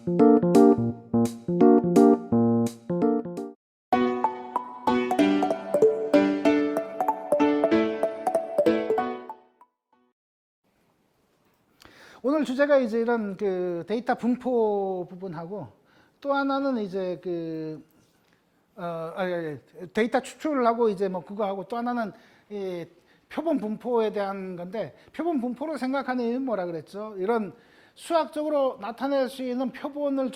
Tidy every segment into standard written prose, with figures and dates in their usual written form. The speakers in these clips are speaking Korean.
오늘 주제가 이제 이런 그 데이터 분포 부분하고, 또 하나는 이제 데이터 추출을 하고 이제 뭐 그거 하고, 또 하나는 이 표본 분포에 대한 건데, 표본 분포로 생각하는 이유는 뭐라 그랬죠? 이런 수학적으로 나타낼 수 있는 표본을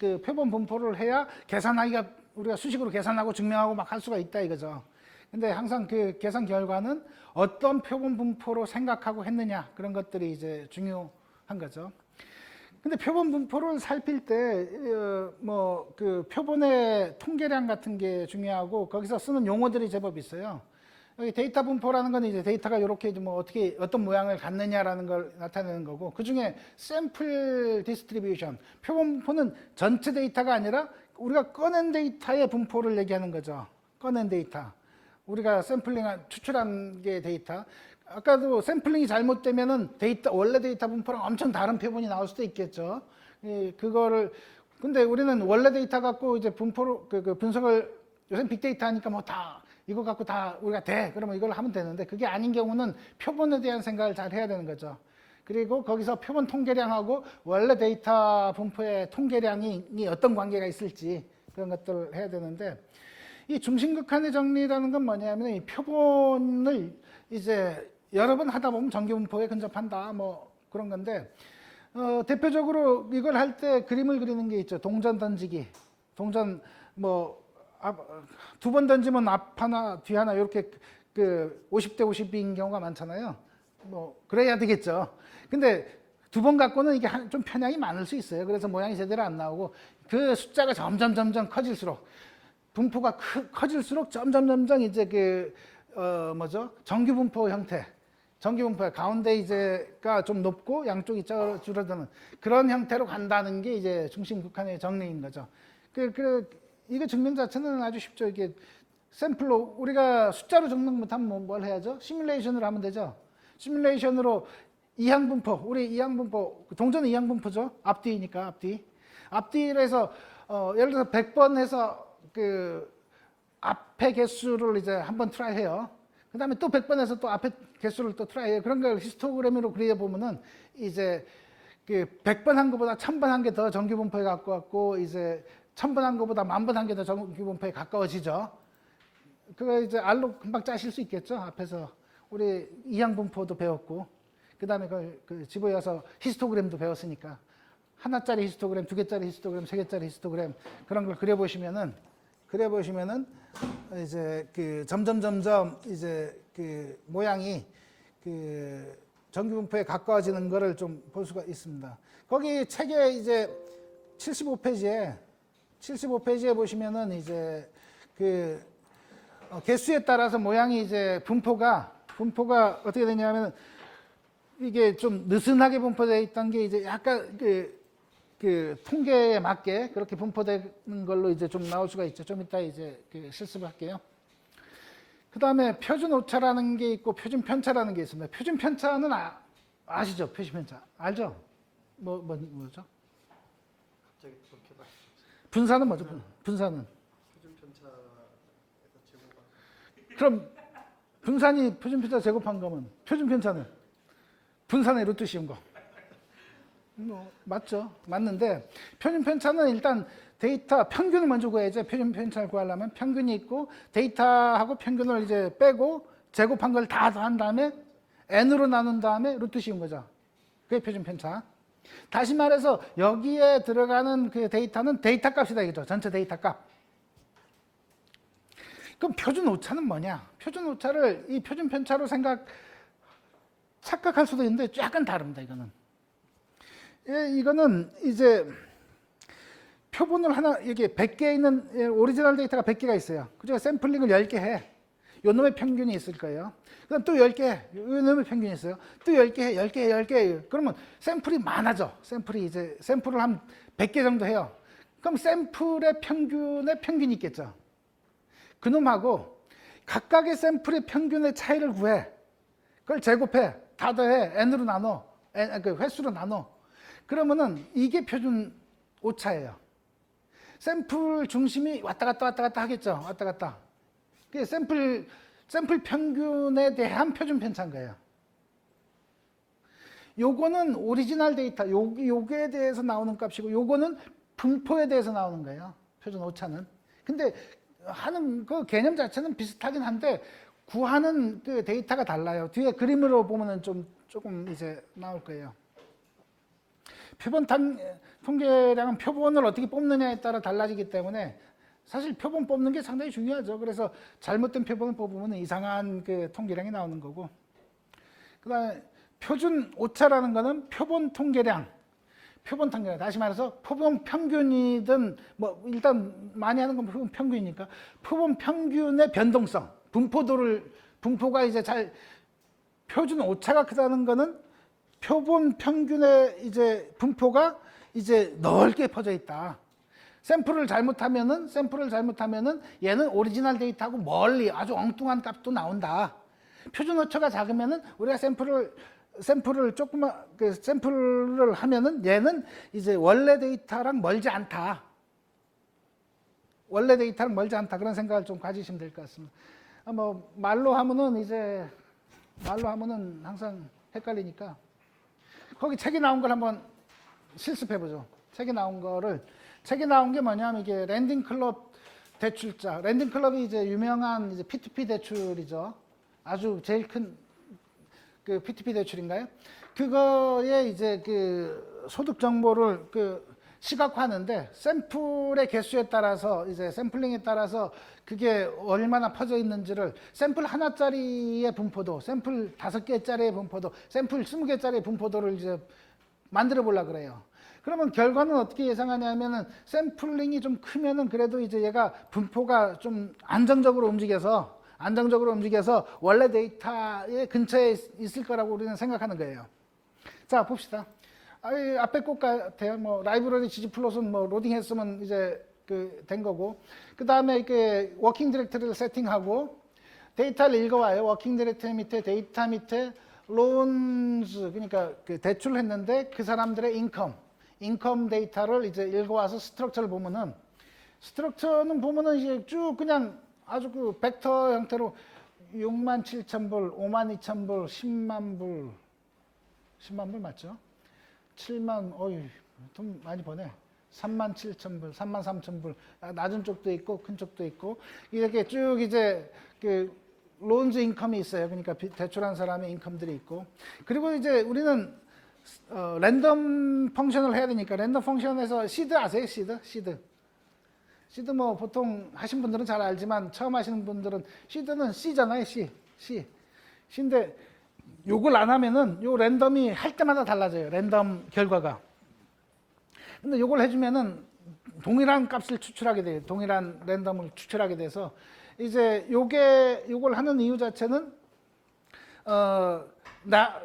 그 표본 분포를 해야 계산하기가, 우리가 수식으로 계산하고 증명하고 막 할 수가 있다 이거죠. 근데 항상 그 계산 결과는 어떤 표본 분포로 생각하고 했느냐, 그런 것들이 이제 중요한 거죠. 근데 표본 분포를 살필 때 뭐 그 표본의 통계량 같은 게 중요하고, 거기서 쓰는 용어들이 제법 있어요. 여기 데이터 분포라는 건 이제 데이터가 이렇게 뭐 어떻게 어떤 모양을 갖느냐라는 걸 나타내는 거고, 그 중에 샘플 디스트리뷰션, 표본 분포는 전체 데이터가 아니라 우리가 꺼낸 데이터의 분포를 얘기하는 거죠. 꺼낸 데이터, 우리가 샘플링한 추출한 게 데이터. 아까도 샘플링이 잘못되면은 원래 데이터 분포랑 엄청 다른 표본이 나올 수도 있겠죠. 그거를, 근데 우리는 원래 데이터 갖고 이제 분포로 그 분석을, 요새 빅데이터 하니까 뭐 다 이거 갖고 다 우리가 그러면 이걸 하면 되는데, 그게 아닌 경우는 표본에 대한 생각을 잘 해야 되는 거죠. 그리고 거기서 표본 통계량하고 원래 데이터 분포의 통계량이 어떤 관계가 있을지, 그런 것들을 해야 되는데, 이 중심극한의 정리라는 건 뭐냐면, 이 표본을 이제 여러 번 하다 보면 정규분포에 근접한다, 뭐 그런 건데, 대표적으로 이걸 할 때 그림을 그리는 게 있죠. 동전 던지기. 동전 뭐 두 번 던지면 앞 하나 뒤 하나 이렇게 그 50대 50인 경우가 많잖아요. 뭐 그래야 되겠죠. 근데 두 번 갖고는 이게 좀 편향이 많을 수 있어요. 그래서 모양이 제대로 안 나오고, 그 숫자가 점점 커질수록, 분포가 커질수록 점점 이제 정규 분포 형태, 정규 분포의 가운데 이제가 좀 높고 양쪽이 줄어드는 그런 형태로 간다는 게 이제 중심 극한의 정리인 거죠. 이거 증명 자체는 아주 쉽죠. 이게 샘플로 우리가 숫자로 적는 못하면 뭘 해야죠? 시뮬레이션으로 하면 되죠. 시뮬레이션으로 이항 분포, 우리 이항 분포, 동전은 이항 분포죠. 앞뒤니까 앞뒤로 해서 예를 들어서 100번 해서 그 앞에 개수를 이제 한번 트라이 해요. 그 다음에 또 100번 해서 또 앞에 개수를 또 트라이 해요. 그런 걸 히스토그램으로 그려보면은 이제 그 100번 한 것보다 1000번 한 게 더 정규 분포에 가까웠고, 이제 1000번 한 것보다 10,000번 한 게 더 정규 분포에 가까워지죠. 그거 이제 알로 금방 짜실 수 있겠죠. 앞에서 우리 이항 분포도 배웠고, 그 다음에 그걸 집어여서 히스토그램도 배웠으니까, 하나짜리 히스토그램, 2개짜리 히스토그램, 3개짜리 히스토그램, 그런 걸 그려보시면은 이제 그 점점 이제 그 모양이 그 정규 분포에 가까워지는 거를 좀 볼 수가 있습니다. 거기 책에 이제 75페이지에 보시면은 이제 그 개수에 따라서 모양이 이제 분포가 어떻게 되냐면, 이게 좀 느슨하게 분포되어 있던 게 이제 약간 그 통계에 맞게 그렇게 분포되는 걸로 이제 좀 나올 수가 있죠. 좀 이따 이제 실습을 할게요. 그 다음에 표준 오차라는 게 있고 표준 편차라는 게 있습니다. 표준 편차는 아시죠? 표준 편차 알죠? 뭐죠? 갑자기 그렇게 분산은 뭐죠? 분산은 표준 편차에서 제곱한. 그럼 분산이 표준 편차 제곱한 거면 표준 편차는 분산의 루트 씌운 거. 맞죠? 맞는데, 표준 편차는 일단 데이터 평균을 먼저 구해야죠. 표준 편차를 구하려면 평균이 있고, 데이터하고 평균을 이제 빼고 제곱한 걸 다 한 다음에 n으로 나눈 다음에 루트 씌운 거죠. 그게 표준 편차. 다시 말해서 여기에 들어가는 그 데이터는 데이터 값이다 이거죠. 전체 데이터 값. 그럼 표준 오차는 뭐냐? 표준 오차를 이 표준 편차로 착각할 수도 있는데 약간 다릅니다. 이거는 이제 표본을 하나, 이게 100개 있는 오리지널 데이터가 100개가 있어요. 그중에 샘플링을 10개 해. 요 놈의 평균이 있을 거예요. 그다음 또 10개 해. 요 놈의 평균이 있어요. 또 10개 해. 10개 해. 10개 해. 그러면 샘플이 많아져. 샘플을 한 100개 정도 해요. 그럼 샘플의 평균이 있겠죠. 그놈하고 각각의 샘플의 평균의 차이를 구해. 그걸 제곱해. 다 더해. n으로 나눠. 그 횟수로 나눠. 그러면은 이게 표준 오차예요. 샘플 중심이 왔다 갔다 하겠죠. 왔다 갔다. 그게 샘플 평균에 대한 표준 편차인 거예요. 요거는 오리지널 데이터, 요게 대해서 나오는 값이고, 요거는 분포에 대해서 나오는 거예요. 표준 오차는. 근데 하는 그 개념 자체는 비슷하긴 한데, 구하는 그 데이터가 달라요. 뒤에 그림으로 보면은 조금 이제 나올 거예요. 표본 통계량은 표본을 어떻게 뽑느냐에 따라 달라지기 때문에 사실 표본 뽑는 게 상당히 중요하죠. 그래서 잘못된 표본을 뽑으면 이상한 그 통계량이 나오는 거고. 그다음에 표준 오차라는 거는 표본 통계량. 다시 말해서 표본 평균이든 뭐 일단 많이 하는 건 표본 평균이니까 표본 평균의 변동성, 분포가 이제 표준 오차가 크다는 거는 표본 평균의 이제 분포가 이제 넓게 퍼져 있다. 샘플을 잘못하면은 얘는 오리지널 데이터하고 멀리 아주 엉뚱한 값도 나온다. 표준 오차가 작으면은 우리가 샘플을 조그만 샘플을 하면은 얘는 이제 원래 데이터랑 멀지 않다. 그런 생각을 좀 가지시면 될 것 같습니다. 뭐 말로 하면은 항상 헷갈리니까 거기 책이 나온 걸 한번 실습해 보죠. 책이 나온 게 뭐냐면 이게 랜딩 클럽 대출자. 랜딩 클럽이 이제 유명한 이제 P2P 대출이죠. 아주 제일 큰 그 P2P 대출인가요? 그거에 이제 그 소득 정보를 그 시각화하는데 샘플의 개수에 따라서 이제 샘플링에 따라서 그게 얼마나 퍼져 있는지를 샘플 하나짜리의 분포도, 샘플 5개짜리의 분포도, 샘플 20개짜리의 분포도를 이제 만들어 보려고 그래요. 그러면 결과는 어떻게 예상하냐면은 샘플링이 좀 크면은 그래도 이제 얘가 분포가 좀 안정적으로 움직여서 원래 데이터의 근처에 있을 거라고 우리는 생각하는 거예요. 자, 봅시다. 앞에 것 같아요. 뭐 라이브러리 gg플롯은 뭐 로딩했으면 이제 된 거고, 그 다음에 이렇게 워킹 디렉터리를 세팅하고 데이터를 읽어와요. 워킹 디렉터리 밑에 데이터 밑에 loans, 그러니까 그 대출을 했는데 그 사람들의 인컴 데이터를 이제 읽어와서 스트럭처를 보면은, 스트럭처는 보면은 이제 쭉 그냥 아주 그 벡터 형태로 67,000불, 52,000불, 10만 불 맞죠? 7만, 돈 많이 버네. 37,000불, 33,000불, 낮은 쪽도 있고 큰 쪽도 있고 이렇게 쭉 이제 그 론즈 인컴이 있어요. 그러니까 대출한 사람의 인컴들이 있고, 그리고 이제 우리는 랜덤 펑션을 해야 되니까 랜덤 펑션에서 시드 아세요? 시드 뭐 보통 하신 분들은 잘 알지만 처음 하시는 분들은 시드는 C잖아요. C인데 요걸 안 하면은 요 랜덤이 할 때마다 달라져요. 랜덤 결과가. 근데 요걸 해주면은 동일한 값을 추출하게 돼요. 동일한 랜덤을 추출하게 돼서 이제 요걸 하는 이유 자체는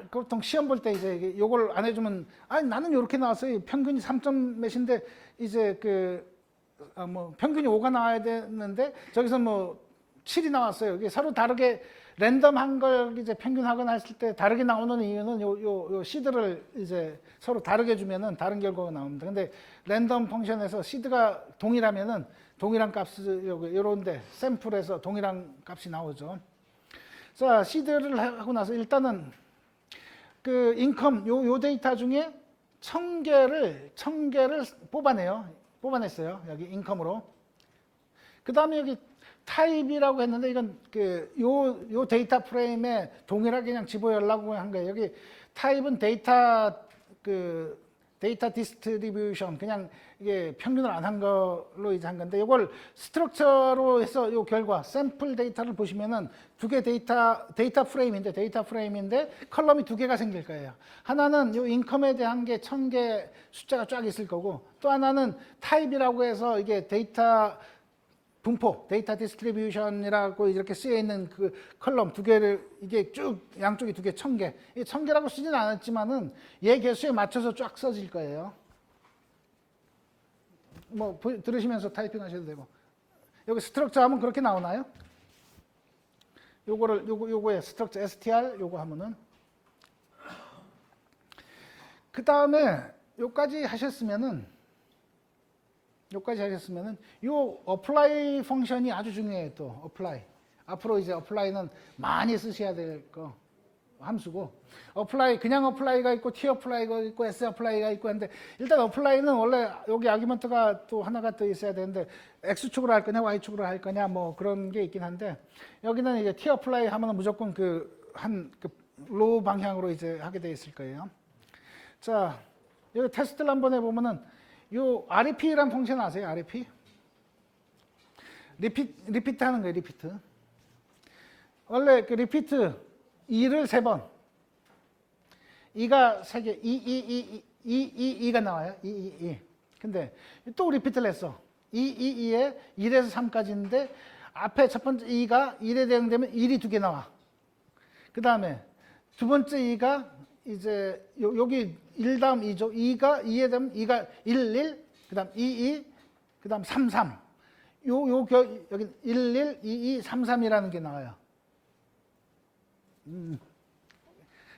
보통 시험 볼 때 이제 요걸 안 해주면 나는 요렇게 나왔어요. 평균이 3점 몇인데 이제 뭐 평균이 5가 나와야 되는데 저기서 뭐 7이 나왔어요. 이게 서로 다르게 랜덤한 걸 이제 평균하거나 했을 때 다르게 나오는 이유는 요 시드를 이제 서로 다르게 주면은 다른 결과가 나옵니다. 근데 랜덤 펑션에서 시드가 동일하면은 동일한 값을 요런데 샘플에서 동일한 값이 나오죠. 자, 시드를 하고 나서 일단은 그 인컴 요 데이터 중에 1000개를 뽑아냈어요. 여기 인컴으로. 그다음에 여기 타입이라고 했는데 이건 요 데이터 프레임에 동일하게 그냥 집어넣으려고 한 거예요. 여기 타입은 데이터 디스트리뷰션, 그냥 이게 평균을 안 한 걸로 이제 한 건데, 이걸 스트럭처로 해서 요 결과 샘플 데이터를 보시면은 두 개 데이터 프레임인데 컬럼이 두 개가 생길 거예요. 하나는 요 인컴에 대한 게 1000개 숫자가 쫙 있을 거고, 또 하나는 타입이라고 해서 이게 데이터 분포, 데이터 디스트리뷰션이라고 이렇게 쓰여 있는 그 컬럼 두 개를 이게 쭉 양쪽이 두 개 1000개. 이 1000개라고 쓰진 않았지만은 얘 개수에 맞춰서 쫙 써질 거예요. 뭐 들으시면서 타이핑 하셔도 되고. 여기 스트럭처 하면 그렇게 나오나요? 요거에 스트럭처 str 요거 하면은, 그 다음에 요까지 하셨으면은 여기까지 하셨으면은 요 apply 펑션이 아주 중요해요. 또 apply. 앞으로 이제 apply는 많이 쓰셔야 될 거 함수고, apply 그냥 apply가 있고 t apply가 있고 s apply가 있고 한데, 일단 apply는 원래 여기 아규먼트가 또 하나가 더 있어야 되는데 x축으로 할 거냐 y축으로 할 거냐 뭐 그런 게 있긴 한데, 여기는 이제 t apply 하면은 무조건 그 로우 방향으로 이제 하게 돼 있을 거예요. 자, 여기 테스트를 한번 해보면은 요 REP라는 펑션 아세요? REP? 리피트 하는 거예요. 리피트. 원래 그 리피트 2를 3번, 2가 3개, 2가 나와요. 2. 근데 또 리피트를 했어. 2에 1에서 3까지인데 앞에 첫 번째 2가 1에 대응되면 1이 2개 나와. 그 다음에 두 번째 2가 이제 여기 1 다음 2죠. 2가 2에 되면 2가 1, 그 다음 2, 그 다음 3, 3. 여기 1, 2, 3, 3이라는 게 나와요.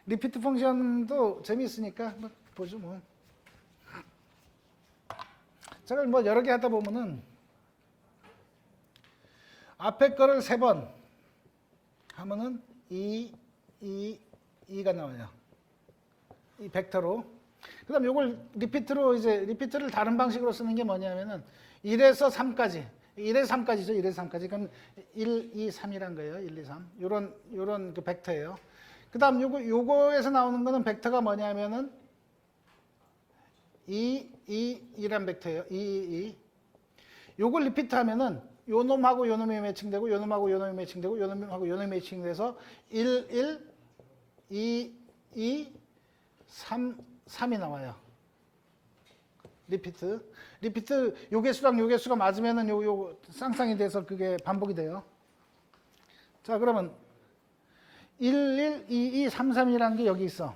리피트 펑션도 재미있으니까 뭐 보죠 뭐. 제가 뭐 여러 개 하다 보면은 앞에 거를 3번 하면은 2가 나와요. 이 벡터로. 그다음 요걸 리피트를 다른 방식으로 쓰는 게 뭐냐면은 1에서 3까지. 1에서 3까지죠. 1에서 3까지. 그럼 1, 2, 3이란 거예요. 1, 2, 3. 요런 그 벡터예요. 그다음 요거에서 나오는 거는 벡터가 뭐냐면은 2란 벡터예요. 2. 요걸 리피트 하면은 요 놈하고 요 놈이 매칭되고 요 놈하고 요 놈이 매칭되고 요 놈하고 요 놈이 매칭돼서 1, 2, 3이 나와요. 리피트 요 개수랑 요 개수가 맞으면은 요 쌍쌍이 돼서 그게 반복이 돼요. 자, 그러면 1, 2, 3, 3이라는 게 여기 있어.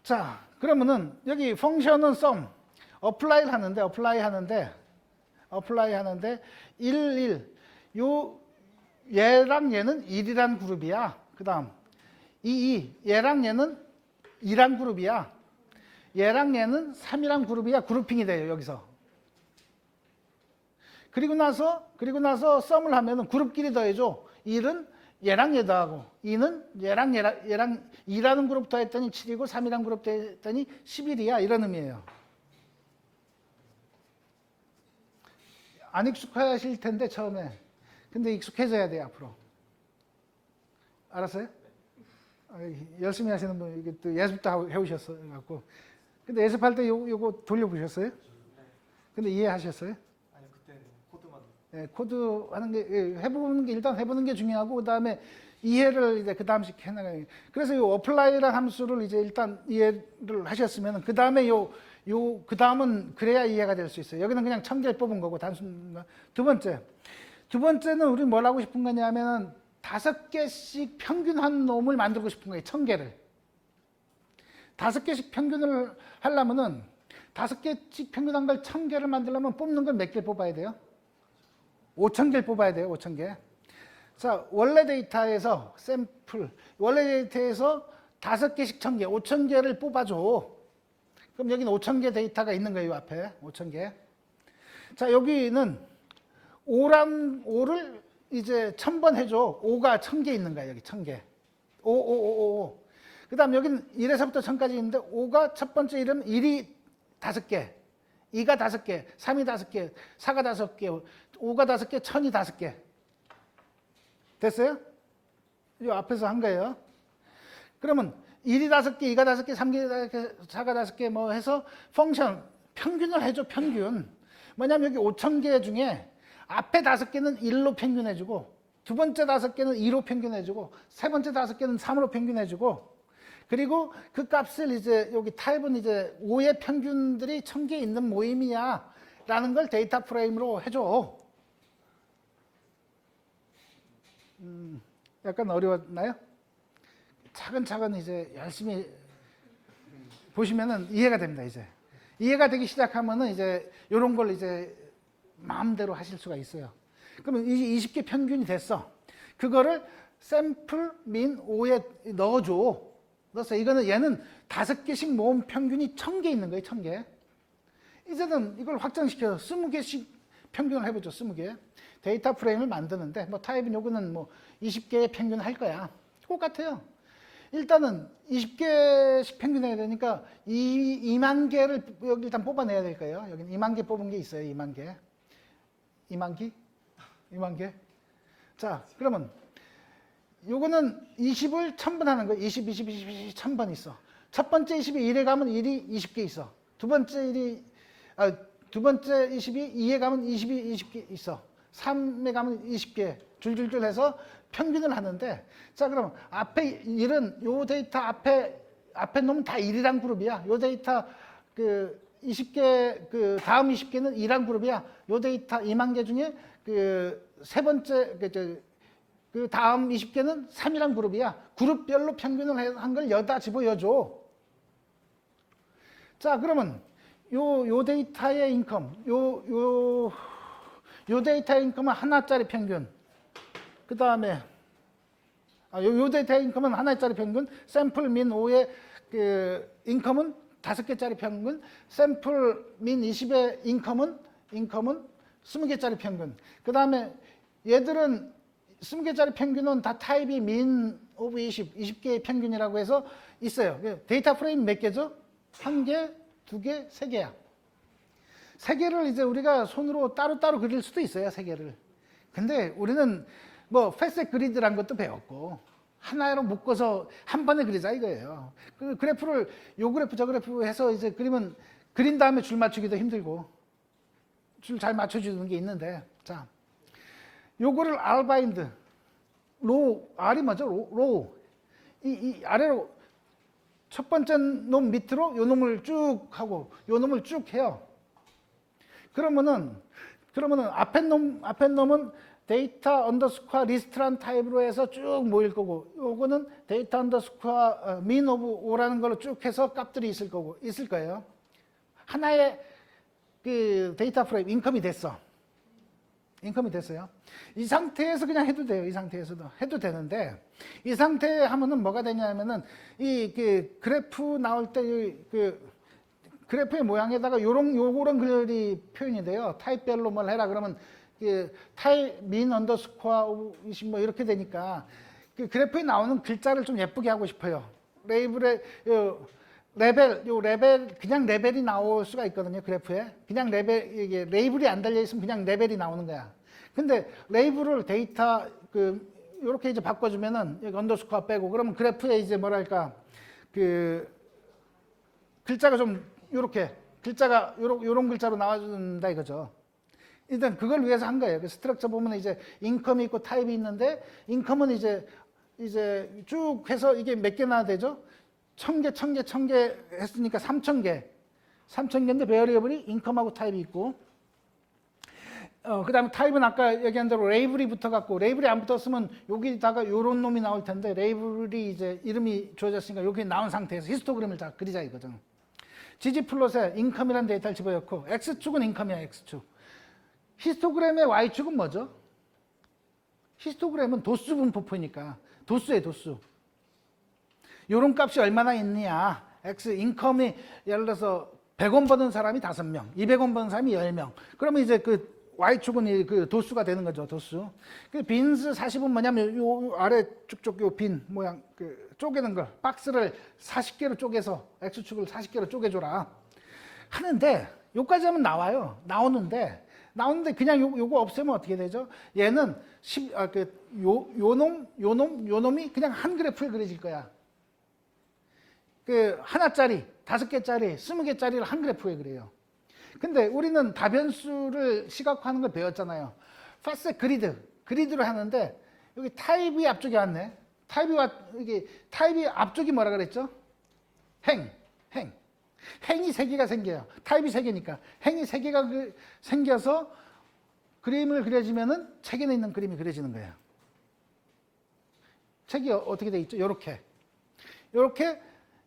자, 그러면은 여기 펑션은 sum, apply 하는데 1, 요 얘랑 얘는 1이란 그룹이야. 그다음 2, 얘랑 얘는 2란 그룹이야. 얘랑 얘는 3이란 그룹이야. 그룹핑이 돼요, 여기서. 그리고 나서 썸을 하면은 그룹끼리 더해줘. 1은 얘랑 얘 더하고 2는 얘랑 2라는 그룹 더했더니 7이고 3이라는 그룹 더했더니 11이야. 이런 의미예요. 안 익숙하실 텐데 처음에. 근데 익숙해져야 돼요, 앞으로. 알았어요? 열심히 하시는 분, 이게 또 예습도 해오셨어 갖고. 근데 예습할 때 요거 돌려보셨어요? 근데 이해하셨어요? 아니 그때는 코드만. 예, 코드 하는 게, 해보는 게, 일단 해보는 게 중요하고, 그 다음에 이해를 이제 그 다음씩 해나가요. 그래서 요 apply라는 함수를 이제 일단 이해를 하셨으면, 그 다음에 그 다음은 그래야 이해가 될 수 있어요. 여기는 그냥 1000개를 뽑은 거고, 단순. 두 번째는 우리 뭘 하고 싶은 거냐면은 5개씩 평균한 놈을 만들고 싶은 거예요. 1000개를. 5개씩 평균을 하려면은 5개씩 평균한 걸 1000개를 만들려면 뽑는 걸 몇 개 뽑아야 돼요? 5000개를 뽑아야 돼요. 5000개. 자, 원래 데이터에서 샘플, 원래 데이터에서 5개씩 1000개, 5000개를 뽑아줘. 그럼 여기는 5000개 데이터가 있는 거예요. 이 앞에 5000개. 자, 여기는 5를 이제 1000번 해줘. 5가 1000개 있는 거야. 여기 1000개. 5. 그 다음 여기는 1에서부터 1000까지 있는데 5가 첫 번째 이름 1이 5개, 2가 5개, 3이 5개, 4가 5개, 5가 5개, 1000이 5개. 됐어요? 이 앞에서 한 거예요. 그러면 1이 5개, 2가 5개, 3개 5개, 4가 5개 뭐 해서 펑션 평균을 해줘. 평균. 뭐냐면 여기 5000개 중에 앞에 5개는 1로 평균해주고, 두 번째 5개는 2로 평균해주고, 세 번째 5개는 3으로 평균해주고, 그리고 그 값을 이제 여기 타입은 이제 5의 평균들이 1000개 있는 모임이야 라는 걸 데이터 프레임으로 해줘. 약간 어려웠나요? 차근차근 이제 열심히 보시면은 이해가 됩니다. 이제 이해가 되기 시작하면은 이제 이런 걸 이제 마음대로 하실 수가 있어요. 그러면 이제 20개 평균이 됐어. 그거를 샘플 민 5에 넣어줘. 그래서 이거는 얘는 5개씩 모은 평균이 1000개 있는 거예요. 1000개. 이제는 이걸 확장시켜서 20개씩 평균을 해보죠. 20개. 데이터 프레임을 만드는데 뭐 타입은 요거는 뭐 20개의 평균 할 거야. 똑같아요. 일단은 20개씩 평균해야 되니까 2만 개를 여기 일단 뽑아내야 될 거예요. 여기 2만 개 뽑은 게 있어요. 2만 개. 2만 개? 2만 개? 자, 그러면 요거는 20을 1000번 하는 거예요. 20, 20, 20, 20, 1000번 있어. 첫 번째 20이 1에 가면 1이 20개 있어. 두 번째 20이 2에 가면 20이 20개 있어. 3에 가면 20개. 줄줄줄 해서 평균을 하는데, 자, 그럼 앞에 1은 요 데이터 앞에 놈은 다 1이란 그룹이야. 요 데이터 그 20개, 그 다음 20개는 2란 그룹이야. 요 데이터 2만 개 중에 그 세 번째, 그 다음 20개는 3이란 그룹이야. 그룹별로 평균을 한 걸 여기다 집어여줘. 자, 그러면 요 데이터의 인컴, 요 데이터의 인컴은 하나짜리 평균. 그 다음에, 요 데이터의 인컴은 하나짜리 평균. 샘플 민 5의 그 인컴은 5개짜리 평균. 샘플 민 20의 인컴은 20개짜리 평균. 그 다음에 얘들은 20개짜리 평균은 다 타입이 민 오브 20개의 평균이라고 해서 있어요. 데이터 프레임 몇 개죠? 1개, 2개, 3개야. 3개를 이제 우리가 손으로 따로따로 그릴 수도 있어요. 3개를. 근데 우리는 뭐 패셋 그리드란 것도 배웠고 하나로 묶어서 한 번에 그리자 이거예요. 그 그래프를 요 그래프 저 그래프 해서 이제 그린 다음에 줄 맞추기도 힘들고 줄 잘 맞춰주는 게 있는데, 자, 요거를 R 바인드 로우, R이 뭐죠? 로우. 이 아래로 첫 번째 놈 밑으로 요 놈을 쭉 하고 요 놈을 쭉 해요. 그러면은 앞에 놈은 데이터 언더스코어 리스트란 타입으로 해서 쭉 모일 거고, 요거는 데이터 언더스코어 민 오브 5라는 걸로 쭉 해서 값들이 있을 거예요. 하나의 그 데이터 프레임 인컴이 됐어요. 이 상태에서 그냥 해도 돼요. 이 상태에서도 해도 되는데, 이 상태에 하면은 뭐가 되냐면은 이 그 그래프 나올 때 그 그래프의 모양에다가 요런 글이 표현이 돼요. 타입별로 뭘 해라 그러면 그 타입 민 언더스코어 20 뭐 이렇게 되니까 그 그래프에 나오는 글자를 좀 예쁘게 하고 싶어요. 레이블의 레벨 그냥 레벨이 나올 수가 있거든요. 그래프에 그냥 이게 레이블이 안 달려 있으면 그냥 레벨이 나오는 거야. 근데 레이블을 데이터 요렇게 이제 바꿔주면은 여기 언더스코어 빼고 그러면 그래프에 이제 뭐랄까 그 글자가 좀 요런 글자로 나와준다 이거죠. 일단 그걸 위해서 한 거예요. 그 스트럭처 보면 이제 인컴이 있고 타입이 있는데, 인컴은 이제 쭉 해서 이게 몇 개나 되죠? 1000개 했으니까 3000개인데 베어리어블이 인컴하고 타입이 있고, 그 다음에 타입은 아까 얘기한 대로 레이블이 붙어갖고, 레이블이 안 붙었으면 여기다가 요런 놈이 나올 텐데, 레이블이 이제 이름이 주어졌으니까 여기 나온 상태에서 히스토그램을 다 그리자 이거죠. gg플롯에 인컴이라는 데이터를 집어넣고, x축은 인컴이야, x축. 히스토그램의 y축은 뭐죠? 히스토그램은 도수 분포표니까 도수예요, 도수. 요런 값이 얼마나 있느냐. x 인컴이 예를 들어서 100원 버는 사람이 5명, 200원 버는 사람이 10명. 그러면 이제 그 y축은 그 도수가 되는 거죠, 도수. 그 빈스 40은 뭐냐면 요 아래 쭉쭉 요 빈 모양 그 쪼개는 걸, 박스를 40개로 쪼개서 x축을 40개로 쪼개줘라 하는데, 요까지 하면 나오는데 그냥 요거 없애면 어떻게 되죠? 얘는 요 놈이 그냥 한 그래프에 그려질 거야. 그 하나짜리, 5개짜리, 20개짜리를 한 그래프에 그려요. 근데 우리는 다변수를 시각화하는 걸 배웠잖아요. 파셋 그리드로 하는데 여기 타입이 앞쪽에 왔네. 타입이 앞쪽이 뭐라 그랬죠? 행이 3개가 생겨요. 타입이 3개니까 행이 3개가 생겨서 그림을 그려지면은 책에 있는 그림이 그려지는 거예요. 책이 어떻게 돼 있죠? 요렇게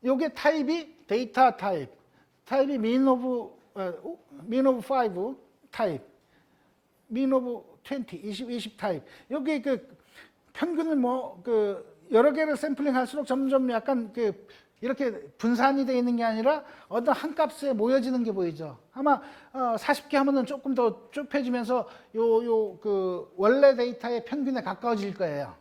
요게 타입이 데이터 타입이 min of 5 타입, min of 20 타입. 여기 그 평균을 여러 개를 샘플링 할수록 점점 약간 이렇게 분산이 되어 있는 게 아니라 어떤 한 값에 모여지는 게 보이죠. 아마 40개 하면은 조금 더 좁혀지면서 그 원래 데이터의 평균에 가까워질 거예요.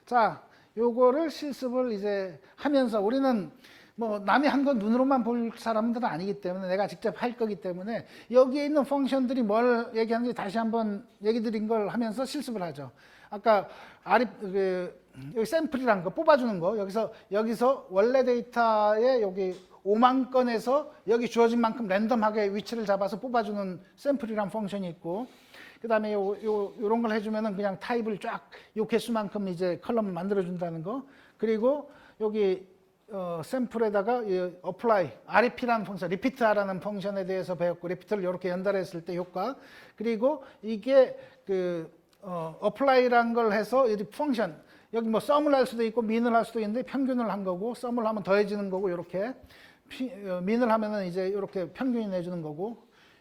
자, 요거를 실습을 이제 하면서 우리는 뭐 남이 한 건 눈으로만 볼 사람들은 아니기 때문에 내가 직접 할 거기 때문에 여기에 있는 펑션들이 뭘 얘기하는지 다시 한번 얘기 드린 걸 하면서 실습을 하죠. 아까 여기 샘플이라는 거 뽑아주는 거 여기서 원래 데이터에 여기 5만 건에서 여기 주어진 만큼 랜덤하게 위치를 잡아서 뽑아주는 샘플이란 펑션이 있고 그 다음에 요런 걸 해주면은 그냥 타입을 쫙 요 개수만큼 이제 컬럼을 만들어준다는 거 그리고 여기 샘플에다가 apply, rep라는 펑션, repeat라는 펑션에 대해서 배웠고 repeat를 이렇게 연달했을 때 효과 그리고 이게 apply라는 걸 해서 이 펑션 여기 뭐 sum을 할 수도 있고 min을 할 수도 있는데 평균을 한 거고 sum을 하면 더해지는 거고 이렇게 min을 하면은 이제 이렇게 평균이 내주는 거고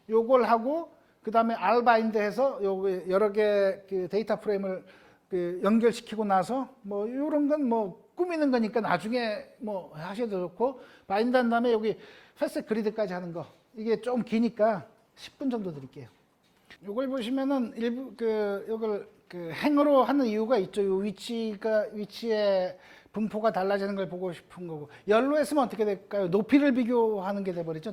요걸 하고 그 다음에 rbind 해서 여러 개 그 데이터 프레임을 연결시키고 나서 뭐 이런 건 뭐 꾸미는 거니까 나중에 뭐 하셔도 좋고 바인드 한 다음에 여기 패스 그리드까지 하는 거 이게 좀 기니까 10분 정도 드릴게요. 이걸 보시면은 이걸 행으로 하는 이유가 있죠. 요 위치의 분포가 달라지는 걸 보고 싶은 거고 열로 했으면 어떻게 될까요? 높이를 비교하는 게 돼버리죠.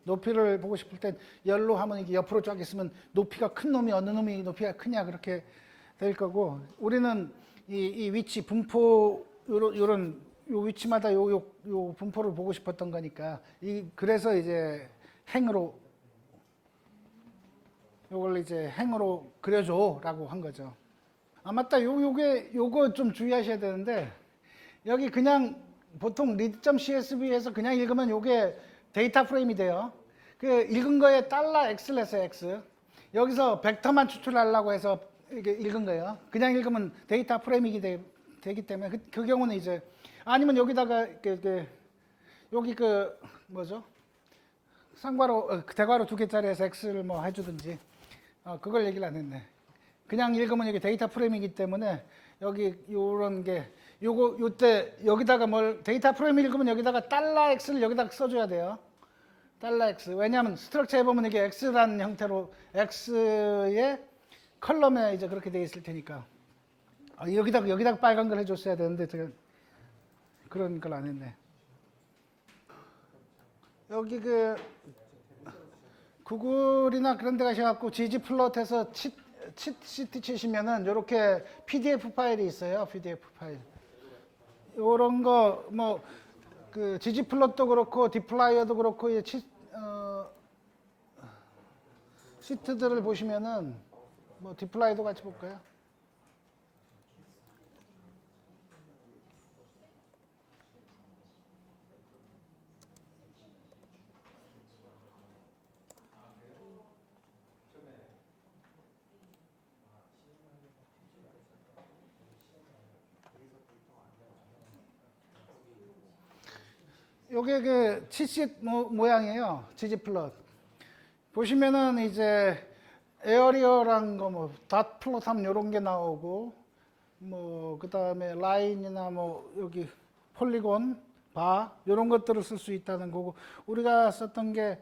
높이를 보고 싶을 땐 열로 하면 이게 옆으로 쫙 있으면 높이가 큰 놈이 어느 놈이 높이가 크냐 그렇게 될 거고 우리는 이 위치 분포 요런 요 위치마다 요 분포를 보고 싶었던 거니까 그래서 이제 행으로 요걸 이제 행으로 그려줘라고 한 거죠. 아 맞다 요거 좀 주의하셔야 되는데 여기 그냥 보통 read.csv에서 그냥 읽으면 요게 데이터 프레임이 돼요. 그 읽은 거에 $x를 했어요, x. 여기서 벡터만 추출하려고 해서 이게 읽은 거예요. 그냥 읽으면 데이터 프레임이 되기 때문에 그 경우는 이제 아니면 여기다가 여기 뭐죠? 대괄호 2개짜리에서 x를 뭐 해주든지 그걸 얘기를 안 했네. 그냥 읽으면 이게 데이터 프레임이기 때문에 여기 요런 게 요때 여기다가 데이터 프레임 읽으면 여기다가 $x를 여기다가 써줘야 돼요. $x. 왜냐하면 스트럭처에 보면 이게 x라는 형태로 x의 컬럼에 이제 그렇게 돼 있을 테니까 여기다가 빨간 걸 해줬어야 되는데 제가 그런 걸 안 했네. 여기 구글이나 그런 데 가셔갖고 ggplot해서 치트 치시면은 이렇게 PDF 파일이 있어요. PDF 파일. 요런 거 ggplot도 그렇고 디플라이어도 그렇고 시트들을 보시면은 디플라이도 같이 볼까요? 요게 치읓 모양이에요. ggplot. 보시면은 이제 에어리어란 거 닷 플롯 하면 요런 게 나오고 그 다음에 라인이나 여기 폴리곤, 바 요런 것들을 쓸 수 있다는 거고 우리가 썼던 게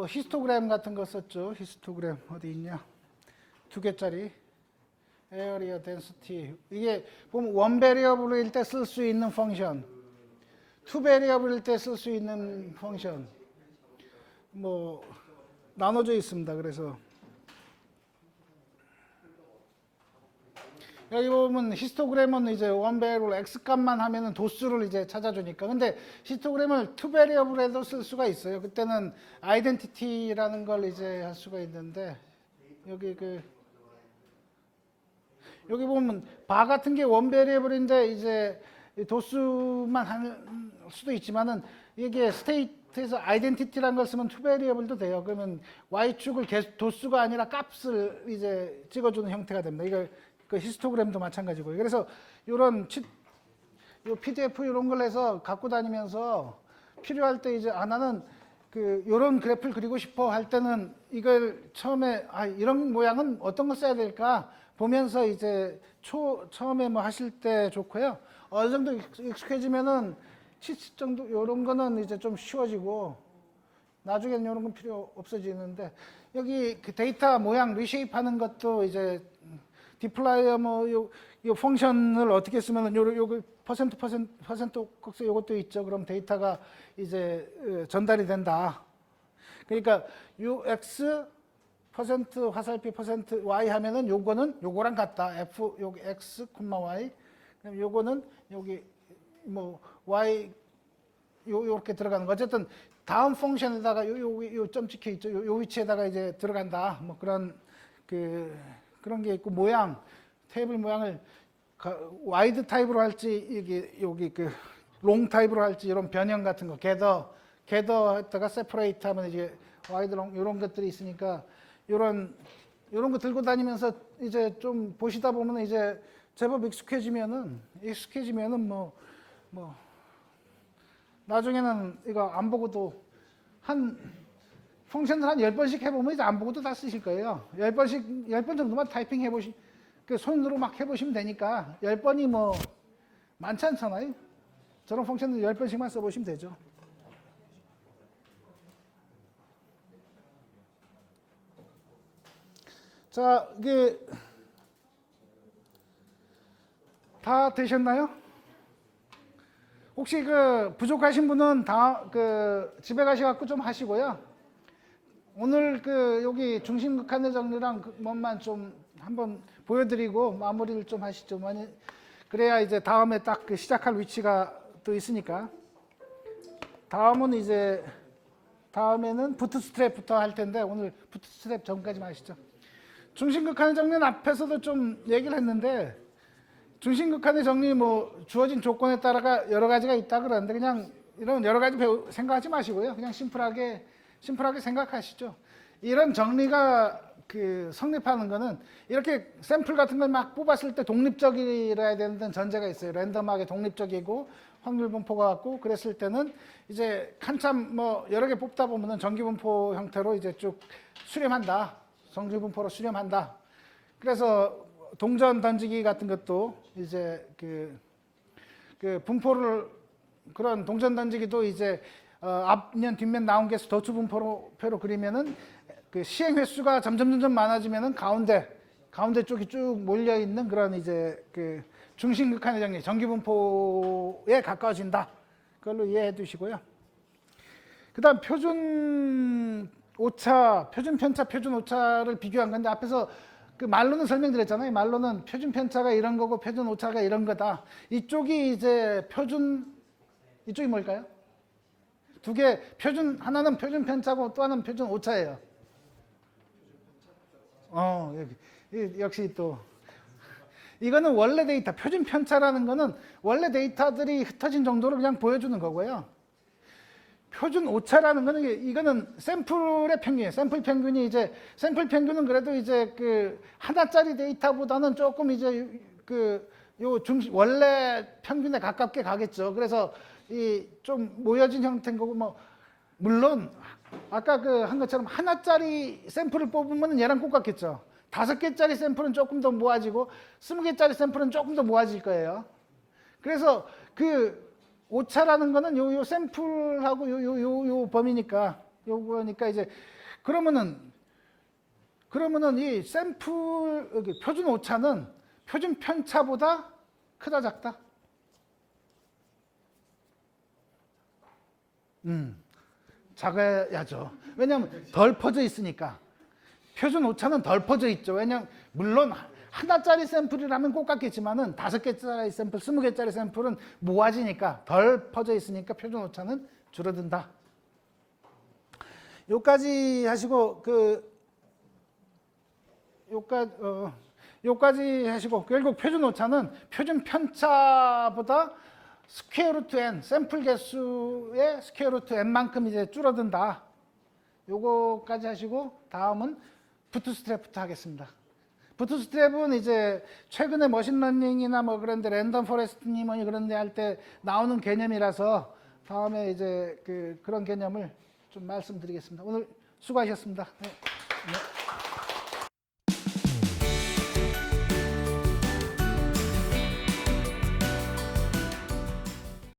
히스토그램 같은 거 썼죠. 히스토그램 어디 있냐? 2개짜리 에어리어 덴시티 이게 보면 원 베리어블일 때 쓸 수 있는 펑션, 투 베리어블일 때 쓸 수 있는 펑션 나눠져 있습니다. 그래서 여기 보면 히스토그램은 이제 원 베리어블 x 값만 하면은 도수를 이제 찾아주니까 근데 히스토그램을 투 베리어블에도 쓸 수가 있어요. 그때는 아이덴티티라는 걸 이제 할 수가 있는데 여기 여기 보면 바 같은 게 원 베리어블인데 이제 도수만 할 수도 있지만은 이게 스테이트에서 아이덴티티라는 걸 쓰면 투 베리어블도 돼요. 그러면 y축을 도수가 아니라 값을 이제 찍어주는 형태가 됩니다. 이거 히스토그램도 마찬가지고요. 그래서 이런 요 PDF 이런 걸 해서 갖고 다니면서 필요할 때 이제 나는 요런 그래프를 그리고 싶어 할 때는 이걸 처음에 이런 모양은 어떤 거 써야 될까 보면서 이제 처음에 뭐 하실 때 좋고요. 어느 정도 익숙해지면은 시스 정도 이런 거는 이제 좀 쉬워지고 나중에는 이런 건 필요 없어지는데 여기 그 데이터 모양 리쉐입 하는 것도 이제 디플라이어 요 펑션을 어떻게 쓰면은 요거 퍼센트 콕스 요것도 있죠. 그럼 데이터가 이제 전달이 된다. 그러니까 ux 퍼센트 화살표 퍼센트 y 하면은 요거랑 같다. f 여기 x, y. 그럼 요거는 여기 뭐 y 요렇게 들어가는 거. 어쨌든 다음 펑션에다가 요 점 찍혀 있죠. 요 위치에다가 이제 들어간다. 뭐 그런 그런 게 있고 모양 테이블 모양을 와이드 타입으로 할지 여기 롱 타입으로 할지 이런 변형 같은 거 겟더 했다가 세퍼레이트 하면 이제 와이드 롱 이런 것들이 있으니까 이런 거 들고 다니면서 이제 좀 보시다 보면 이제 제법 익숙해지면은 뭐 나중에는 이거 안 보고도 펑션을 한 10번씩 해보면 이제 안 보고도 다 쓰실 거예요. 10번 정도만 타이핑 손으로 막 해보시면 되니까 10번이 뭐 많지 않잖아요. 저런 펑션을 10번씩만 써보시면 되죠. 자, 이게 다 되셨나요? 혹시 부족하신 분은 집에 가셔갖고 좀 하시고요. 오늘 여기 중심극한의 정리랑 것만 좀 한번 보여드리고 마무리를 좀 하시죠. 그래야 이제 다음에 딱 시작할 위치가 또 있으니까. 다음에는 부트스트랩부터 할 텐데 오늘 부트스트랩 전까지만 하시죠. 중심극한의 정리는 앞에서도 좀 얘기를 했는데 중심극한의 정리 뭐 주어진 조건에 따라가 여러 가지가 있다 그러는데 그냥 이런 여러 가지 생각하지 마시고요. 그냥 심플하게 생각하시죠. 이런 정리가 성립하는 거는 이렇게 샘플 같은 걸 막 뽑았을 때 독립적이라야 되는 전제가 있어요. 랜덤하게 독립적이고 확률 분포가 같고 그랬을 때는 이제 한참 뭐 여러 개 뽑다 보면은 정기 분포 형태로 이제 쭉 수렴한다. 정기 분포로 수렴한다. 그래서 동전 던지기 같은 것도 이제 분포를 그런 동전 던지기도 이제 앞면 뒷면 나온 게 더추 분포로 그리면은 시행 횟수가 점점 많아지면은 가운데 쪽이 쭉 몰려 있는 그런 이제 중심극한의 정리 정기 분포에 가까워진다. 그걸로 이해해 두시고요. 그다음 표준 오차, 표준 편차, 표준 오차를 비교한 건데 앞에서 말로는 설명드렸잖아요. 말로는 표준 편차가 이런 거고 표준 오차가 이런 거다. 이쪽이 이제 이쪽이 뭘까요? 두 개 하나는 표준 편차고 또 하나는 표준 오차예요. 역시 또 이거는 원래 데이터, 표준 편차라는 거는 원래 데이터들이 흩어진 정도로 그냥 보여주는 거고요. 표준 오차라는 거는 이거는 샘플의 평균이에요. 샘플 평균은 그래도 이제 하나짜리 데이터보다는 조금 이제 원래 평균에 가깝게 가겠죠. 그래서 좀 모여진 형태인 거고 뭐 물론 아까 한 것처럼 하나짜리 샘플을 뽑으면 얘랑 똑같겠죠. 5개짜리 샘플은 조금 더 모아지고 20개짜리 샘플은 조금 더 모아질 거예요. 그래서 오차라는 거는 요 샘플하고 요 범위니까 요거니까 이제 그러면은 이 샘플 표준 오차는 표준 편차보다 크다 작다? 작아야죠. 왜냐하면 덜 퍼져 있으니까. 표준 오차는 덜 퍼져 있죠. 왜냐하면 물론 하나짜리 샘플이라면 똑같겠지만은 5개짜리 샘플, 20개짜리 샘플은 모아지니까 덜 퍼져 있으니까 표준 오차는 줄어든다. 요까지 하시고 요까지 하시고 결국 표준 오차는 표준 편차보다 스퀘어 루트 n 샘플 개수의 스퀘어 루트 n만큼 이제 줄어든다. 요거까지 하시고 다음은 부트스트랩부터 하겠습니다. 부트스트랩은 이제 최근에 머신러닝이나 뭐 그런데 랜덤 포레스트니 뭐 그런 데 할 때 나오는 개념이라서 다음에 이제 그런 개념을 좀 말씀드리겠습니다. 오늘 수고하셨습니다. 네.